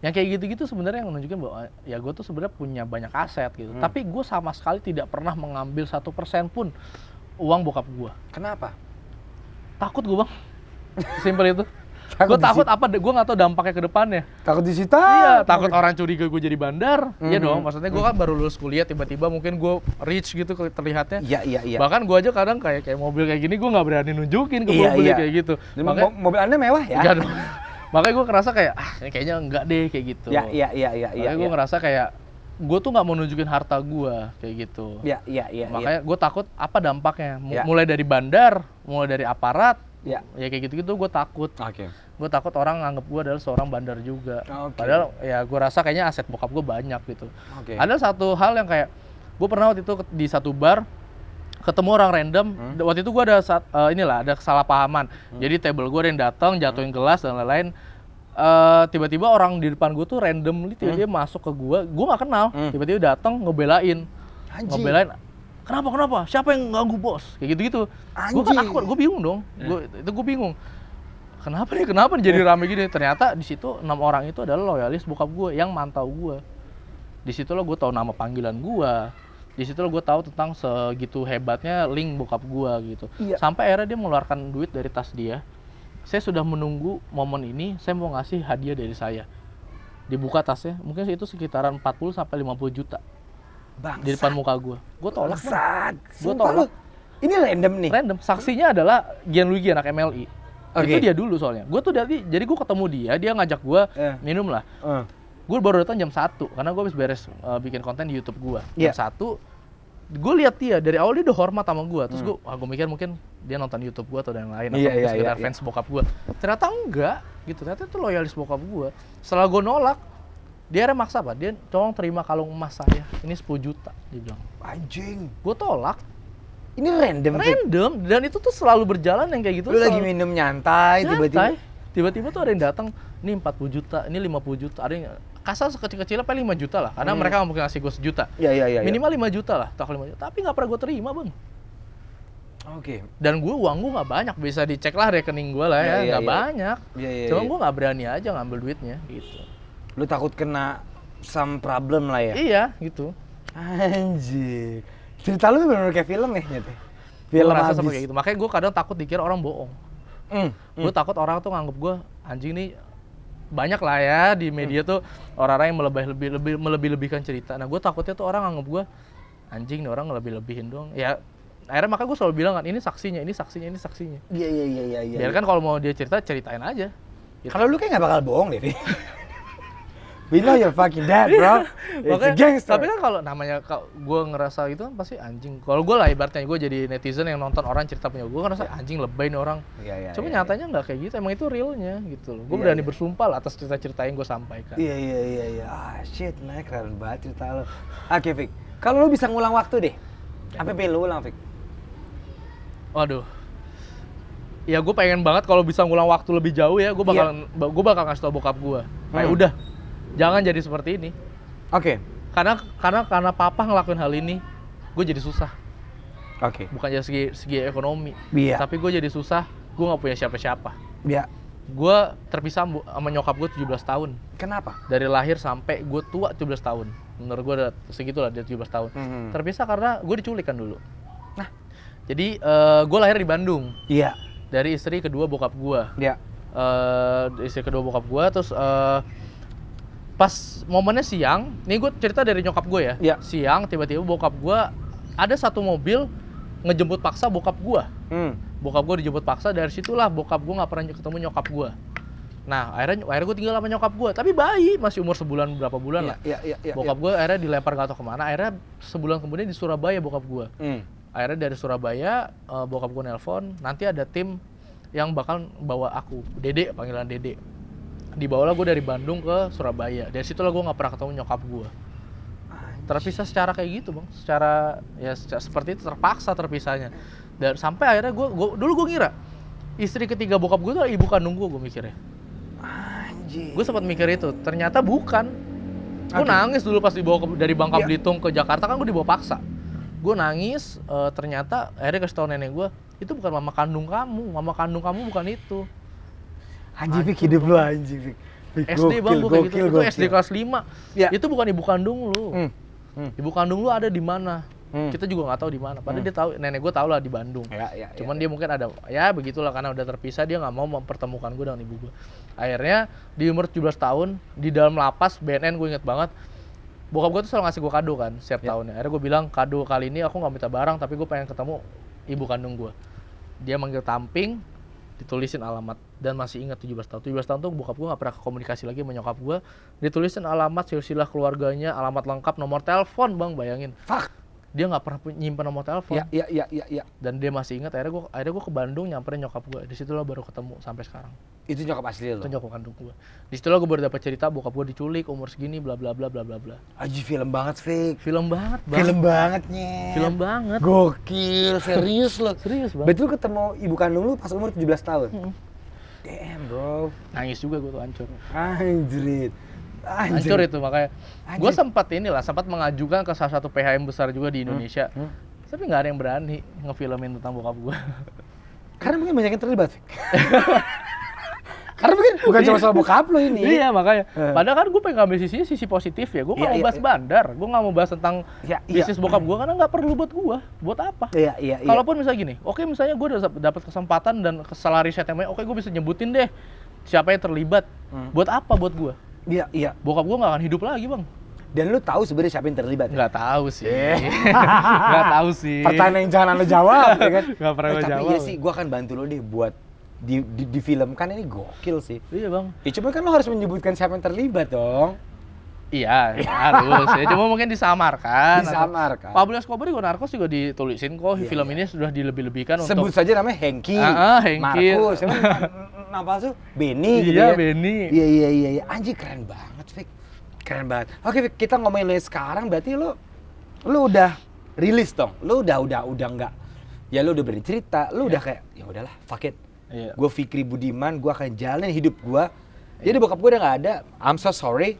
Yang kayak gitu-gitu sebenarnya yang menunjukkan bahwa ya gue tuh sebenarnya punya banyak aset gitu. Tapi gue sama sekali tidak pernah mengambil 1% pun uang bokap gue. Kenapa? Takut gue Bang. Simpel itu. Gue takut apa? Gue nggak tahu dampaknya ke depannya. Takut disita? Iya. Takut orang curiga gue jadi bandar. Iya dong. Maksudnya gue kan baru lulus kuliah, tiba-tiba mungkin gue rich gitu terlihatnya. Iya. Bahkan gue aja kadang kayak mobil kayak gini gue nggak berani nunjukin ke mobil kayak gitu. Makanya mobil Anda mewah ya? Iya dong. Makanya gue ngerasa kayak ini kayaknya enggak deh kayak gitu. Iya. Makanya gue ngerasa kayak gue tuh nggak mau nunjukin harta gue kayak gitu. Iya. Makanya gue takut apa dampaknya. Mulai dari bandar, mulai dari aparat. Ya kayak gitu-gitu gue takut. Gue takut orang nganggep gue adalah seorang bandar juga. Padahal ya gue rasa kayaknya aset bokap gue banyak gitu. Ada satu hal yang kayak gue pernah waktu itu di satu bar ketemu orang random. Waktu itu gue ada ada kesalahpahaman. Jadi table gue ada yang datang jatuhin gelas dan lain-lain. Tiba-tiba orang di depan gue tuh randomly dia masuk ke gue gak kenal. Tiba-tiba datang ngebelain. Kenapa? Siapa yang ganggu bos? Kayak gitu-gitu. Gue kan awkward, gue bingung dong. Gue bingung. Kenapa nih jadi rame gini? Ternyata di situ 6 orang itu adalah loyalis bokap gue yang mantau gue. Di situ lo gue tahu nama panggilan gue. Di situ lo gue tahu tentang segitu hebatnya link bokap gue gitu. Sampai akhirnya dia mengeluarkan duit dari tas dia. Saya sudah menunggu momen ini, saya mau ngasih hadiah dari saya. Dibuka tasnya, mungkin itu sekitaran 40 sampai 50 juta. Bangsat. Di depan muka gue tolak. Gue tolak. Ini random nih? Random. Saksinya adalah Gianluigi anak MLI. Itu dia dulu soalnya. Gue tuh jadi gue ketemu dia ngajak gue minum lah. Gue baru datang jam 1 karena gue habis beres bikin konten di YouTube gue. Jam 1 gue lihat dia dari awal dia udah hormat sama gue, terus gue mikir mungkin dia nonton YouTube gue atau yang lain, atau sekedar fans bokap gue. Ternyata enggak, gitu. Ternyata itu loyalis bokap gue. Setelah gue nolak, dia akhirnya maksa apa? Dia tolong terima kalung emas saya, ini 10 juta, dia bilang. Anjing. Gue tolak. Ini random, dan itu tuh selalu berjalan yang kayak gitu. Lu lagi minum nyantai, tiba-tiba tuh ada yang datang, ini 40 juta, ini 50 juta, ada yang kasar sekecil-kecilnya paling 5 juta lah, karena mereka nggak mungkin ngasih gue sejuta. Minimal 5 juta lah, tak 5 juta. Tapi nggak pernah gue terima, Bang. Oke. Dan uang gue nggak banyak, bisa dicek lah rekening gue lah ya, nggak banyak. Cuma gue nggak berani aja ngambil duitnya, gitu. Lu takut kena some problem lah ya? Iya, gitu. Anjir. Cerita lu bener-bener kayak film ya, nyet. Film abis. Kayak gitu. Makanya gue kadang takut dikira orang bohong. Gue takut orang tuh nganggep gue, anjing nih, banyak lah ya di media tuh orang-orang yang melebih-lebihkan cerita. Nah gue takutnya tuh orang nganggep gue, anjing nih orang ngelebih-lebihin doang. Ya akhirnya makanya gue selalu bilang kan, ini saksinya, ini saksinya, ini saksinya. Iya. Biar kan kalau mau dia cerita, ceritain aja. Gitu. Kalau lu kayak nggak bakal bohong deh. We know you're fucking dead, bro. It's a gangster. Tapi kan kalau namanya gue ngerasa itu kan pasti anjing. Kalau gue lah ibaratnya gue jadi netizen yang nonton orang cerita punya gue ngerasa anjing lebay nih orang. Cuma nyatanya nggak kayak gitu. Emang itu realnya gitu loh. Gue berani bersumpah lah atas cerita-cerita yang gue sampaikan. Iya. Ah shit, nah keren banget cerita lo. Oke, Fik. Kalau lu bisa ngulang waktu deh, apa pengen lu ulang, Fik? Waduh. Ya gue pengen banget kalau bisa ngulang waktu lebih jauh ya. Gue bakal ngasih tau bokap gue. Kayak udah. Jangan jadi seperti ini. Oke. Karena papa ngelakuin hal ini, gue jadi susah. Oke. Bukan dari segi ekonomi. Iya. Tapi gue jadi susah, gue nggak punya siapa-siapa. Iya. Gue terpisah sama nyokap gue 17 tahun. Kenapa? Dari lahir sampai gue tua 17 tahun. Menurut gue udah segitulah dia 17 tahun. Terpisah karena gue diculik kan dulu. Nah, jadi gue lahir di Bandung. Iya. Dari istri kedua bokap gue. Iya. Istri kedua bokap gue, terus pas momennya siang, nih gue cerita dari nyokap gue ya. Iya. Siang tiba-tiba bokap gue ada satu mobil ngejemput paksa bokap gue. Bokap gue dijemput paksa, dari situlah bokap gue nggak pernah ketemu nyokap gue. Nah akhirnya gue tinggal sama nyokap gue, tapi bayi masih umur berapa bulan lah. Bokap gue akhirnya dilempar nggak tahu kemana. Akhirnya sebulan kemudian di Surabaya bokap gue. Akhirnya dari Surabaya bokap gue nelpon, nanti ada tim yang bakal bawa aku, Dede, panggilan Dede. Dibawalah gue dari Bandung ke Surabaya. Dari situlah gue nggak pernah ketemu nyokap gue. Terpisah secara kayak gitu, Bang. Secara seperti itu, terpaksa terpisahnya. Dan sampai akhirnya dulu gue ngira istri ketiga bokap gue tuh ibu kandung gue mikirnya. Anjir. Gue sempat mikir itu, ternyata bukan. Gue nangis dulu pas dibawa dari Bangka Belitung ke Jakarta, kan gue dibawa paksa. Gue nangis, ternyata akhirnya kasih tau nenek gue, itu bukan mama kandung kamu bukan itu. Anjing, Fik, hidup lu anjing, Fik. SD bang, kayak gitu. Itu SD kelas 5. Ya. Itu bukan ibu kandung lu. Ibu kandung lu ada di mana? Kita juga nggak tahu di mana. Padahal dia tahu, nenek gue tahu lah di Bandung. Cuman dia mungkin ada, ya begitulah karena udah terpisah, dia nggak mau mempertemukan gue dengan ibu gue. Akhirnya di umur 17 tahun di dalam lapas BNN, gue inget banget. Bokap gue tuh selalu ngasih gue kado kan setiap tahunnya. Akhirnya gue bilang, kado kali ini aku nggak minta barang, tapi gue pengen ketemu ibu kandung gue. Dia manggil Tamping, ditulisin alamat, dan masih ingat 17 tahun. 17 tahun tuh bokap gue gak pernah komunikasi lagi sama nyokap gue. Ditulisin alamat, silsilah keluarganya, alamat lengkap, nomor telepon, Bang, bayangin. Fuck. Dia gak pernah nyimpen nomor telepon. Iya. Dan dia masih ingat. Akhirnya gue ke Bandung nyamperin nyokap gue. Di situlah baru ketemu sampai sekarang. Itu nyokap asli lo? Itu nyokap kandung gue. Di situlah gue baru dapat cerita bokap gue diculik umur segini, bla bla bla bla bla bla. Aji, film banget, Fik. Film banget, Bang. Film bangetnya. Film banget. Gokil, serius lo. Serius, Bang. Betul ketemu ibu kandung lu pas umur 17 tahun? Damn, bro. Nangis juga gue tuh, hancur. Anjrit. Hancur itu, makanya gue sempat mengajukan ke salah satu PHM besar juga di Indonesia. Tapi nggak ada yang berani ngefilmin tentang bokap gue. Karena mungkin banyak yang terlibat. Karena mungkin bukan cuma soal bokap lo ini. Iya, makanya. Padahal kan gue pengen ngambil sisi positif ya. Gue nggak mau bahas bandar. Gue nggak mau bahas tentang bisnis bokap gue karena nggak perlu buat gue. Buat apa? Iya. Kalaupun misalnya gini, oke misalnya gue udah dapat kesempatan dan kesalahan risetnya, oke gue bisa nyebutin deh siapa yang terlibat. Buat apa buat gue? Iya. Bokap gue nggak akan hidup lagi, Bang. Dan lu tahu sebenarnya siapa yang terlibat? Nggak tahu sih. Nggak tahu sih. Pertanyaan yang jangan anda jawab, ya kan? Nggak pernah gue jawab. Tapi iya sih, gue akan bantu lo deh buat di film kan ini gokil sih. Iya, Bang. Ya cuma kan lo harus menyebutkan siapa yang terlibat dong. Iya, harus. Ya, cuma mungkin disamarkan. Disamarkan. Pablo Escobar juga narkos juga ditulisin kok. Film ini sudah dilebih-lebihkan untuk... Sebut saja namanya Hengki, Markus, nama palsu Benny gitu ya. Iya, Benny. Iya. Anjing keren banget, Fik. Keren banget. Oke, Fik, kita ngomongin lu sekarang berarti lu udah rilis dong. Lu udah enggak. Ya lu udah bercerita, lu udah kayak ya udahlah, fuck it. Iya. Gue Fikri Budiman, gue akan jalanin hidup gue. Jadi bokap gue udah nggak ada. I'm so sorry.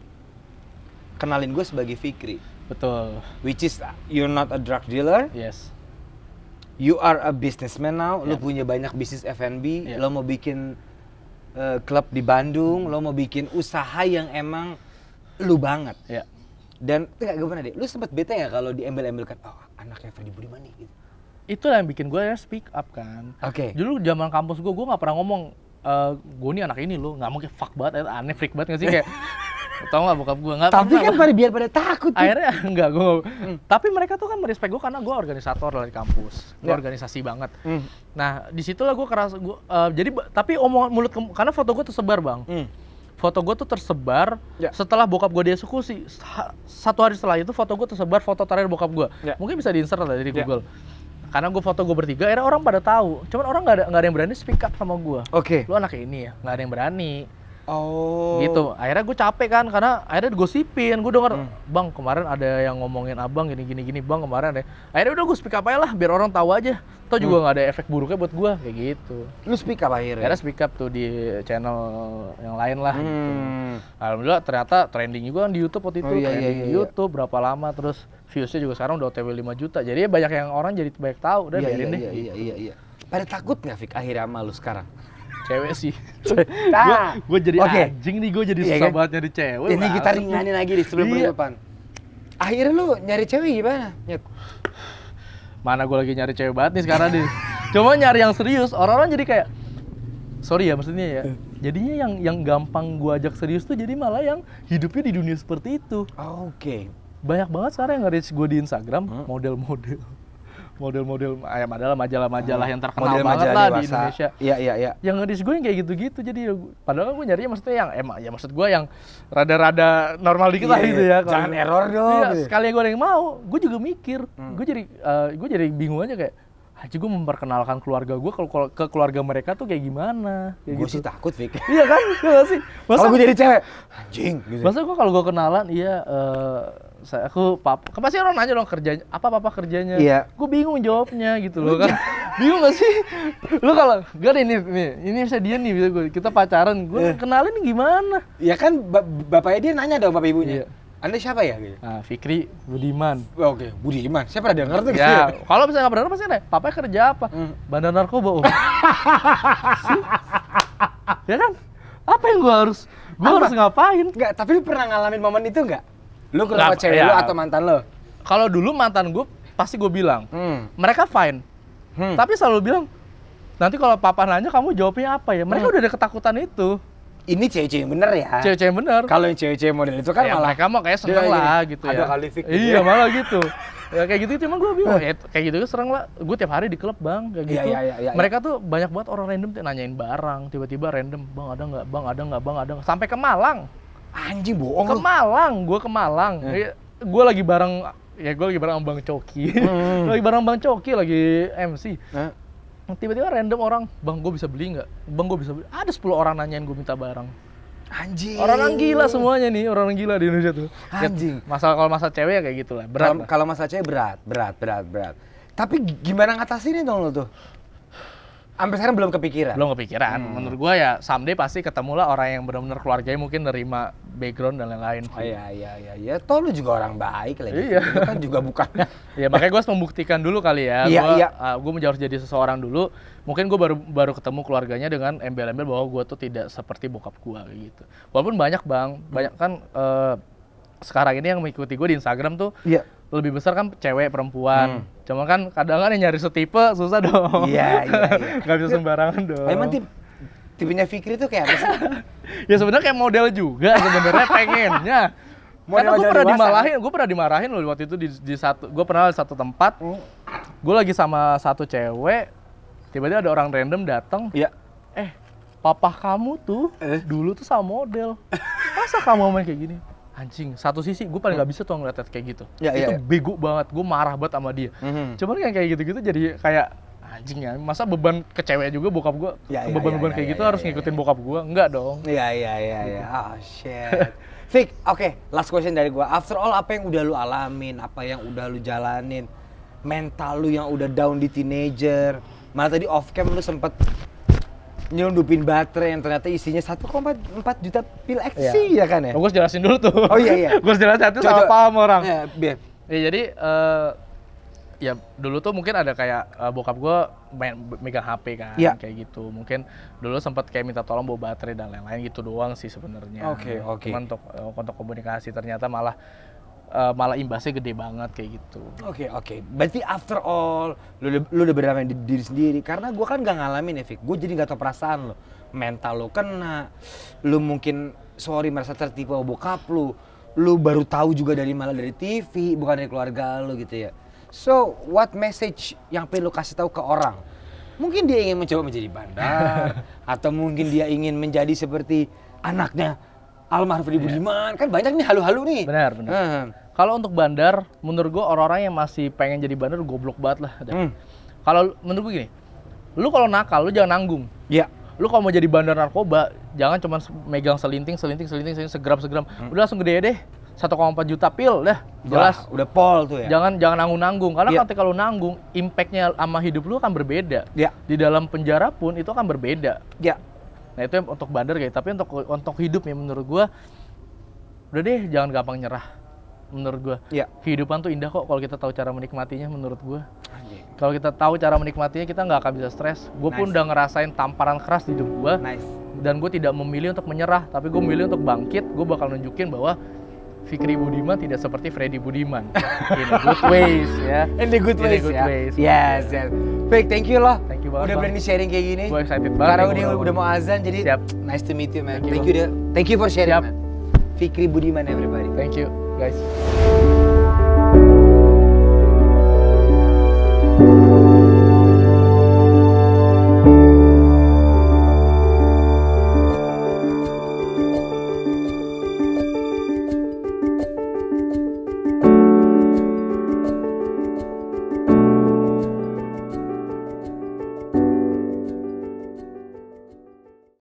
Kenalin gue sebagai Fikri. Betul. Which is you're not a drug dealer. Yes. You are a businessman now. Yeah. Lu punya banyak bisnis F&B. Yeah. Lo mau bikin klub di Bandung. Lo mau bikin usaha yang emang lu banget. Yeah. Dan enggak gue pernah deh. Lu sempet bete nggak kalau diembel-embelkan? Oh, anaknya Fikri Budiman nih. Gitu. Itu yang bikin gue ya speak up kan. Oke. Dulu zaman kampus gue nggak pernah ngomong. Gue nih anak ini loh, nggak mungkin fuck banget, aneh freak banget nggak sih kayak. Tau gak bokap gue? Tapi kan biar pada takut. Akhirnya enggak, gue tapi mereka tuh kan merespek gue karena gue organisator dari kampus. Gue organisasi banget. Nah, disitulah gue keras. Jadi, tapi omongan mulut, karena foto gue tersebar bang. Foto gue tuh tersebar setelah bokap gue dieksekusi. 1 hari setelah itu foto gue tersebar, foto terakhir bokap gue. Mungkin bisa di-insert lah dari Google. Karena gue foto gue bertiga, akhirnya orang pada tahu. Cuman orang nggak ada yang berani speak up sama gue. Oke. Lu anak ini ya, nggak ada yang berani. Oh. Gitu. Akhirnya gue capek kan, karena akhirnya digosipin. Gue denger, bang kemarin ada yang ngomongin abang gini bang kemarin deh. Akhirnya udah gue speak up aja lah, biar orang tahu aja. Toh juga nggak ada efek buruknya buat gue, kayak gitu. Lu speak up akhirnya? Akhirnya speak up tuh di channel yang lain lah. Gitu. Alhamdulillah ternyata trending juga kan di YouTube waktu itu. Trending di YouTube berapa lama, terus viewsnya juga sekarang udah OTW 5 juta. Jadi ya banyak yang orang jadi banyak tahu. Udah biarin deh. Iya. Pada takut nggak Fik akhirnya sama lu sekarang? Cewek sih. Nah, gue jadi anjing nih, gue jadi susah banget nyari cewek. Ini kita ringanin lagi di sebelum penutupan. Akhirnya lu nyari cewek gimana? Mana gue lagi nyari cewek banget nih sekarang nih. Cuma nyari yang serius, orang-orang jadi kayak sorry ya maksudnya ya. Jadinya yang gampang gue ajak serius tuh jadi malah yang hidupnya di dunia seperti itu. Oke. Banyak banget sekarang yang nge-reach gue di Instagram, model-model adalah majalah-majalah yang terkenal banget lah di Indonesia. Iya. Yang nge-reach gue yang kayak gitu-gitu. Jadi padahal gue nyarinya maksudnya yang maksud gue yang rada-rada normal dikit lah gitu ya. Jangan error dong. Iya, sekali gue yang mau, gue juga mikir. Gue jadi bingung aja kayak Haji gue memperkenalkan keluarga gue ke keluarga mereka tuh kayak gimana? Gue sih takut, Fik. Iya kan? Iya sih. Kalau gue jadi cewek, anjing. Gitu. Masa gue kalau gue kenalan, pasti orang nanya dong kerjanya, apa kerjanya? Iya. Gue bingung jawabnya gitu loh kan. Bingung gak sih? Lu kalau gak ini bisa dia nih, bisa kita pacaran, gue kenalin gimana? Ya kan bapaknya dia nanya dong bapak ibunya. Iya. Anda siapa ya? Gitu. Nah, Fikri Budiman. Oke, Budiman. Saya pernah denger tuh. Ya, kalau misalnya nggak pernah pasti nanya, papa kerja apa? Bandar narkoba. Ya kan? Apa yang gue harus ngapain? Enggak, tapi lu pernah ngalamin momen itu enggak? Lu ke rumah cewek lu atau mantan lu? Kalau dulu mantan gue pasti gue bilang, mereka fine. Tapi selalu bilang, nanti kalau papa nanya kamu jawabnya apa ya? Mereka udah ada ketakutan itu. Ini cewek-cewek yang bener ya? Cewek-cewek yang bener. Kalau yang cewek-cewek model itu kan malah mereka mau kayak seneng lah gitu ya. Ada kali Fik. Iya malah gitu. Ya kayak gitu cuma gue bingung. Kayak gitu serang lah. Gue tiap hari di klub bang kayak gitu. Iya. Mereka tuh banyak banget orang random nanyain barang. Tiba-tiba random, bang ada nggak? Bang ada nggak? Bang ada nggak? Sampai ke Malang. Anjing bohong. Gue ke Malang. Gue lagi bareng sama Bang Coki. Lagi bareng Bang Coki lagi MC. Tiba-tiba random orang, bang gue bisa beli nggak? Bang gue bisa beli. Ada 10 orang nanyain gue minta barang. Anjing. Orang gila semuanya nih, orang gila di Indonesia tuh. Anjing. Kalau masalah cewek ya kayak gitulah, berat. Kalau masalah cewek berat. Tapi gimana ngatasinnya dong lo tuh? Sampai sekarang belum kepikiran? Belum kepikiran. Menurut gua ya someday pasti ketemulah orang yang benar-benar keluarganya mungkin nerima background dan lain-lain. Oh iya. Toh lu juga orang baik lagi. Iya. Itu kan juga bukan. Ya makanya gua harus membuktikan dulu kali ya. Iya. Gua harus jadi seseorang dulu. Mungkin gua baru ketemu keluarganya dengan embel-embel bahwa gua tuh tidak seperti bokap gua kayak gitu. Walaupun banyak kan sekarang ini yang mengikuti gue di Instagram tuh lebih besar kan cewek perempuan. Cuma kan kadang kan yang nyari setipe susah dong. Iya. Gak bisa sembarangan dong. Emang tipenya Fikri tuh kayak apa sih? Ya sebenarnya kayak model juga sebenarnya pengennya. Karena gue pernah dimarahin loh waktu itu gue pernah di satu tempat. Gue lagi sama satu cewek, tiba-tiba ada orang random datang. Iya. Papa kamu tuh dulu tuh sama model. Masa kamu main kayak gini? anjing, satu sisi gue paling gak bisa tuh ngeliat kayak gitu. Ya, itu ya. bego banget, gue marah banget sama dia. Cuman kayak gitu-gitu jadi kayak anjing ya, masa beban ke cewek juga bokap gue, beban-beban kayak gitu harus ngikutin bokap gue, enggak dong. Iya. Oh shit. Fik, oke, last question dari gue. After all apa yang udah lu alamin, apa yang udah lu jalanin, mental lu yang udah down di teenager, malah tadi off cam lu sempet nyelundupin baterai yang ternyata isinya 1,4 juta pil ecstasy ya kan ya? Gue jelasin dulu tuh. Oh iya. Gue jelasin itu salah paham orang. Ya, jadi ya dulu tuh mungkin ada kayak bokap gue megang HP kan, kayak gitu. Mungkin dulu sempat kayak minta tolong bawa baterai dan lain-lain gitu doang sih sebenarnya. Oke. Cuman untuk komunikasi ternyata malah imbasnya gede banget kayak gitu. Oke. Berarti after all, lu udah berdamai diri sendiri. Karena gue kan gak ngalamin ya, Fik. Gue jadi gak tau perasaan lo. Mental lo kena. Lu mungkin, merasa tertipu sama bokap lu. Lu baru tahu juga malah dari TV, bukan dari keluarga lu gitu ya. So, what message yang perlu kasih tahu ke orang? Mungkin dia ingin mencoba menjadi bandar. Atau mungkin dia ingin menjadi seperti anaknya almarhum Freddy Budiman. Kan banyak nih halu-halu nih. Benar. Kalau untuk bandar, menurut gue orang-orang yang masih pengen jadi bandar goblok banget lah. Kalau menurut gue gini, lu kalau nakal, lu jangan nanggung. Iya. Lu kalau mau jadi bandar narkoba, jangan cuma megang selinting, segram. Udah langsung gede deh, 1,4 juta pil, dah jelas. Udah pol tuh ya. Jangan nanggung-nanggung, karena ketika lu nanggung, impact-nya sama hidup lu akan berbeda. Di dalam penjara pun itu akan berbeda. Nah itu untuk bandar kayak, tapi untuk hidupnya menurut gue, udah deh jangan gampang nyerah. Menurut gue, kehidupan tuh indah kok kalau kita tahu cara menikmatinya. Menurut gue, kalau kita tahu cara menikmatinya, kita nggak akan bisa stres. Gue pun udah ngerasain tamparan keras di hidup gue, dan gue tidak memilih untuk menyerah, tapi gue memilih untuk bangkit. Gue bakal nunjukin bahwa Fikri Budiman tidak seperti Freddy Budiman. In a good ways ya. In the good ways. Yes. Fik, thank you loh. Thank you banget. Udah berani sharing kayak gini. Gue excited banget. Karena udah mau azan, jadi nice to meet you man. Thank you for sharing man. Fikri Budiman everybody. Thank you guys.